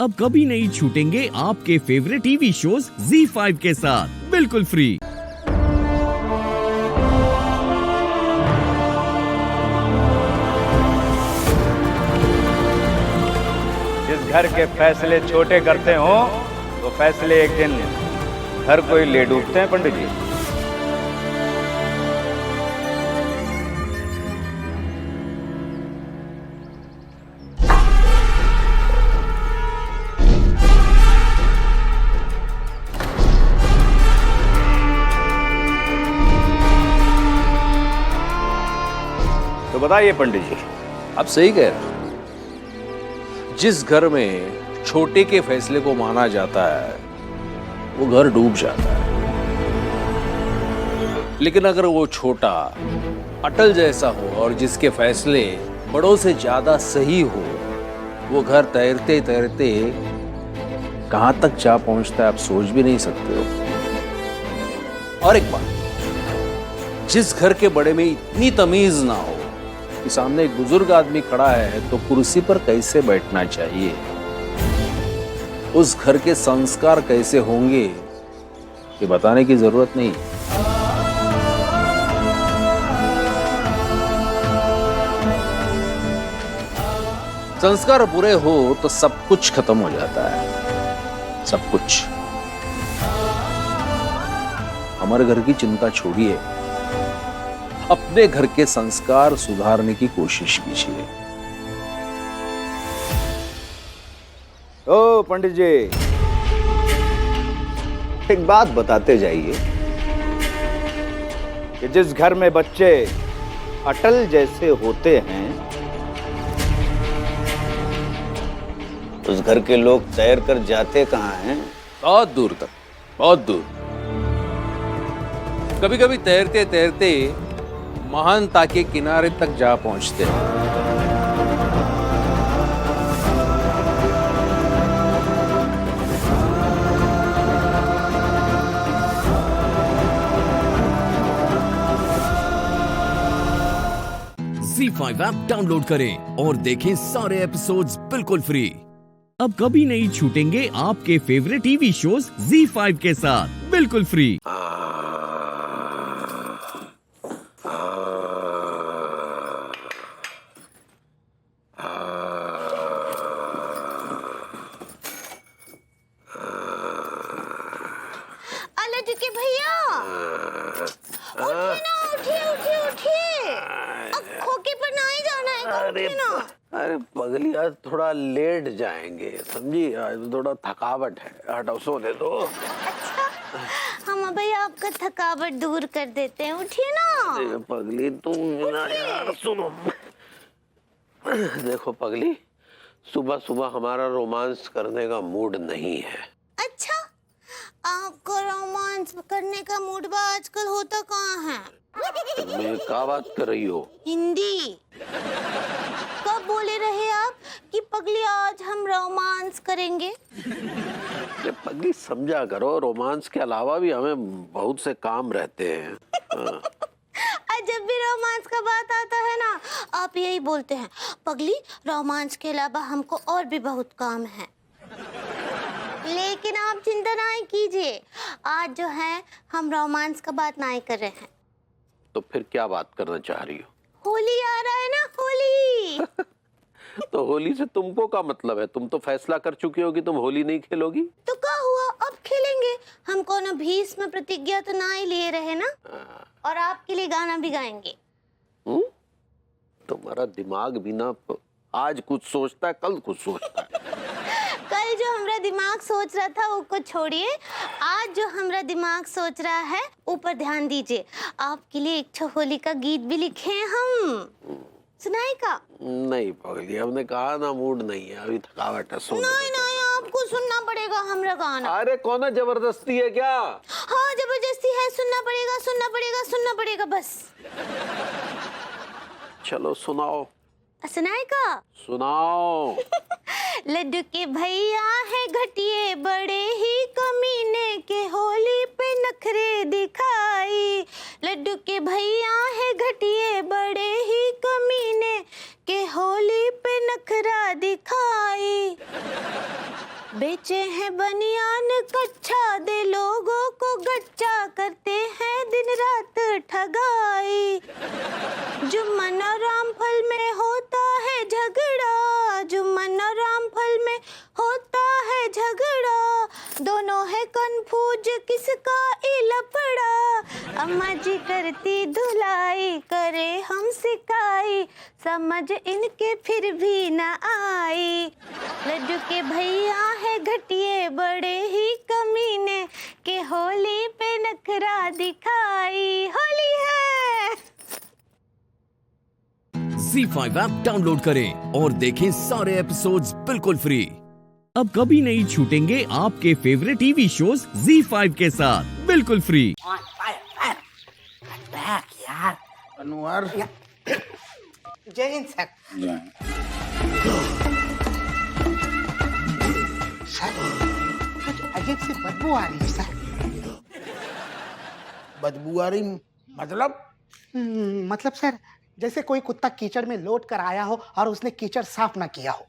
अब कभी नहीं छूटेंगे आपके फेवरेट टीवी शोज ZEE5 के साथ बिल्कुल फ्री। जिस घर के फैसले छोटे करते हो वो फैसले एक दिन घर को ही ले डूबते हैं पंडित जी। तो बताइए पंडित जी। आप सही कह रहे हैं। जिस घर में छोटे के फैसले को माना जाता है वो घर डूब जाता है, लेकिन अगर वो छोटा अटल जैसा हो और जिसके फैसले बड़ों से ज्यादा सही हो, वो घर तैरते तैरते कहां तक जा पहुंचता है आप सोच भी नहीं सकते हो। और एक बात, जिस घर के बड़े में इतनी तमीज ना हो कि सामने एक बुजुर्ग आदमी खड़ा है तो कुर्सी पर कैसे बैठना चाहिए, उस घर के संस्कार कैसे होंगे ये बताने की जरूरत नहीं। संस्कार पूरे हो तो सब कुछ खत्म हो जाता है, सब कुछ। हमारे घर की चिंता छोड़िए, अपने घर के संस्कार सुधारने की कोशिश कीजिए। ओ पंडित जी, एक बात बताते जाइए कि जिस घर में बच्चे अटल जैसे होते हैं उस घर के लोग तैर कर जाते कहाँ हैं? बहुत दूर तक, बहुत दूर। कभी कभी तैरते तैरते महानता के किनारे तक जा पहुंचते हैं। ZEE5 ऐप डाउनलोड करें और देखें सारे एपिसोड्स बिल्कुल फ्री। अब कभी नहीं छूटेंगे आपके फेवरेट टीवी शोज ZEE5 के साथ बिल्कुल फ्री। के भैया उठिए ना, उठिए उठिए उठिए, अब खोके पर ना ही जाना है, उठिए ना। अरे पगली, आज थोड़ा लेट जाएंगे, समझी? आज थोड़ा थकावट है, हटो सोने दो। अच्छा, हम भैया आपका थकावट दूर कर देते हैं, उठिए ना। अरे पगली तुम ना यार, सुनो। देखो पगली, सुबह सुबह हमारा रोमांस करने का मूड नहीं है। अच्छा, आपको रोमांस करने का मूड बा आजकल होता कहाँ है? मैं क्या बात कर रही हो? हिंदी। कब बोले रहे आप कि पगली आज हम रोमांस करेंगे? अरे पगली समझा करो, रोमांस के अलावा भी हमें बहुत से काम रहते हैं। जब भी रोमांस का बात आता है ना, आप यही बोलते हैं, पगली रोमांस के अलावा हमको और भी बहुत काम है। लेकिन आप चिंता नहीं कीजिए, आज जो है हम रोमांस का बात नहीं कर रहे हैं। तो फिर क्या बात करना चाह रही हो? होली आ रहा है ना, होली। तो होली से तुमको क्या मतलब है? तुम तो फैसला कर चुकी हो कि तुम होली नहीं खेलोगी। तो क्या हुआ, अब खेलेंगे। हम कोनो भीष्म प्रतिज्ञा तो नहीं लिए रहे ना, और आपके लिए गाना भी गाएंगे। तुम्हारा दिमाग भी ना आज कुछ सोचता है, कल कुछ सोचता है। कल जो हमारा दिमाग सोच रहा था वो को छोड़िए, आज जो हमारा दिमाग सोच रहा है ऊपर ध्यान दीजिए। आपके लिए एक होली का गीत भी लिखे हैं हम, सुनाए का? नहीं पगली, हमने कहा ना मूड नहीं है, अभी थकावट है, सोने नहीं नहीं, आपको सुनना पड़ेगा हमारा गाना। अरे कौन जबरदस्ती है क्या? हाँ जबरदस्ती है, सुनना पड़ेगा सुनना पड़ेगा सुनना पड़ेगा बस। चलो सुनाओ। सुनाए का? सुनाओ। लड्डू के भैया है घटिए बड़े ही कमीने के, होली पे नखरे दिखाई। लड्डू के भैया है घटिए बड़े ही कमीने के, होली पे नखरा दिखाई। बेचे हैं बनियान कच्चा, दे लोगों को गच्चा, करते हैं दिन रात ठगाई। जुम्मन और रामफल में होता है झगड़ा, जुम्मन और रामफल में होता है झगड़ा, दोनों है कन्फ्यूज किसका लफड़ा। अम्मा जी करती धुलाई, करे हम सिकाई, समझ इनके फिर भी न आई। लड्डू के भैया है घटिए बड़े ही कमीने, के होली पे नखरा दिखाई। होली है। Z5 ऐप डाउनलोड करें और देखें सारे एपिसोड्स बिल्कुल फ्री। अब कभी नहीं छूटेंगे आपके फेवरेट टीवी शोज Z5 के साथ बिल्कुल फ्री। अनवर जय हिंद सर। सर कुछ अजीब सी बदबू आ रही है सर। बदबू आ रही मतलब? मतलब सर जैसे कोई कुत्ता कीचड़ में लौट कर आया हो और उसने कीचड़ साफ ना किया हो।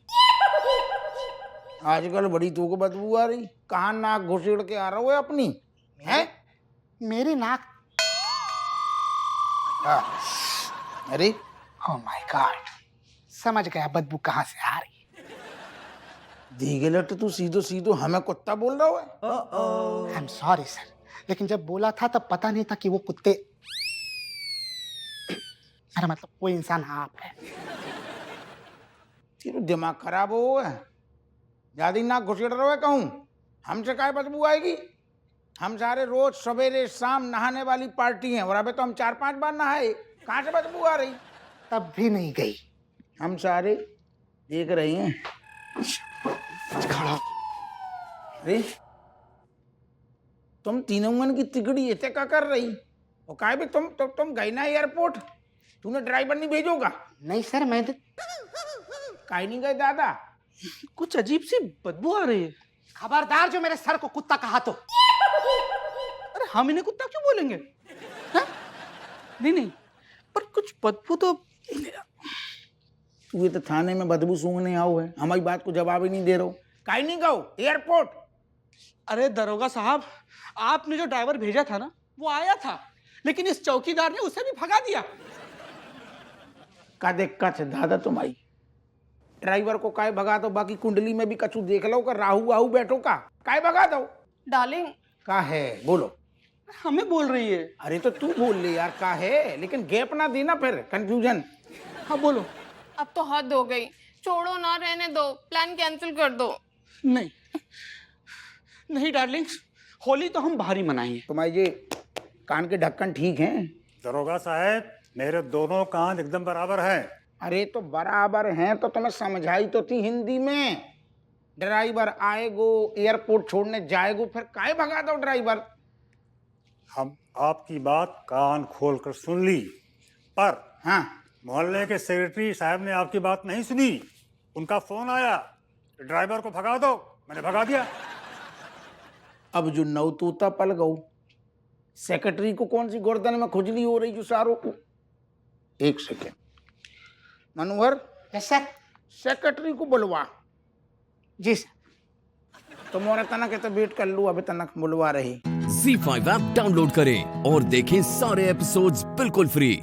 आजकल बड़ी तू को बदबू आ रही। कहाँ नाक घुसेड़ के आ रहा हो अपनी है? मेरी नाक। अरे ओह माय गॉड, समझ गया बदबू कहाँ से आ रही है। धीगे लट तू सीधो सीधो हमें कुत्ता बोल रहा है। आई एम सॉरी सर, लेकिन जब बोला था तब पता नहीं था कि वो कुत्ते, मेरा मतलब कोई इंसान आप है। तेरा दिमाग खराब हो है, ज्यादा नाक घुसेड़ रहा है। कहूँ हमसे काय बदबू आएगी? हम सारे रोज सवेरे शाम नहाने वाली पार्टी हैं और अबे तो हम 4-5 बार नहाए, कहाँ से बदबू आ रही? तब भी नहीं गई। हम सारे देख रहे हैं। खड़ा अरे तुम तीनों मन की तिगड़ी ऐसे क्या कर रही? और काय भी तुम गई ना एयरपोर्ट, तूने ड्राइवर नहीं भेजोगा? नहीं सर, मैं काय नहीं गए दादा? कुछ अजीब सी बदबू आ रही है। खबरदार जो मेरे सर को कुत्ता कहा तो। अरे हम इन्हें कुत्ता क्यों बोलेंगे? हा? नहीं, पर कुछ बदबू तो। तू ये तो थाने में बदबू सूंघने आओ है, हमारी बात को जवाब ही नहीं दे रहा हो। काय नहीं गो एयरपोर्ट? अरे दरोगा साहब, आपने जो ड्राइवर भेजा था ना वो आया था, लेकिन इस चौकीदार ने उसे भी भगा दिया। का देख का दादा तुम आई ड्राइवर को काय भगा दो, बाकी कुंडली में भी कछु देख लो का राहु वाहु बैठो का काय भगा दो। डार्लिंग का है बोलो? हमें बोल रही है। अरे तो तू बोल ले यार, का है, लेकिन गैप ना देना फिर कंफ्यूजन। हाँ बोलो। अब तो हद हो गई, छोड़ो ना, रहने दो, प्लान कैंसिल कर दो। नहीं डार्लिंग्स, होली तो हम बाहर ही मनाएंगे। तुम्हारे ये कान के ढक्कन ठीक हैं? दरोगा साहब मेरे दोनों कान एकदम बराबर हैं। अरे तो बराबर हैं तो तुम्हें समझाई तो थी हिंदी में। ड्राइवर आएगो, एयरपोर्ट छोड़ने जाएगो, फिर काय भगा दो ड्राइवर? हम आपकी बात कान खोल कर सुन ली, पर हाँ मोहल्ले के सेक्रेटरी साहब ने आपकी बात नहीं सुनी। उनका फोन आया कि ड्राइवर को भगा दो, मैंने भगा दिया। अब जो नौतूता पल गऊ, सेक्रेटरी को कौन सी गर्दन में खुजली हो रही जो सारों को? एक सेकेंड मनोहर, यस सर। सेक्रेटरी को बुलवा। जी सर। तुम्हारा तनक है तो वेट कर लो, अभी तनक बुलवा रही। Z5 ऐप डाउनलोड करें और देखें सारे एपिसोड्स बिल्कुल फ्री।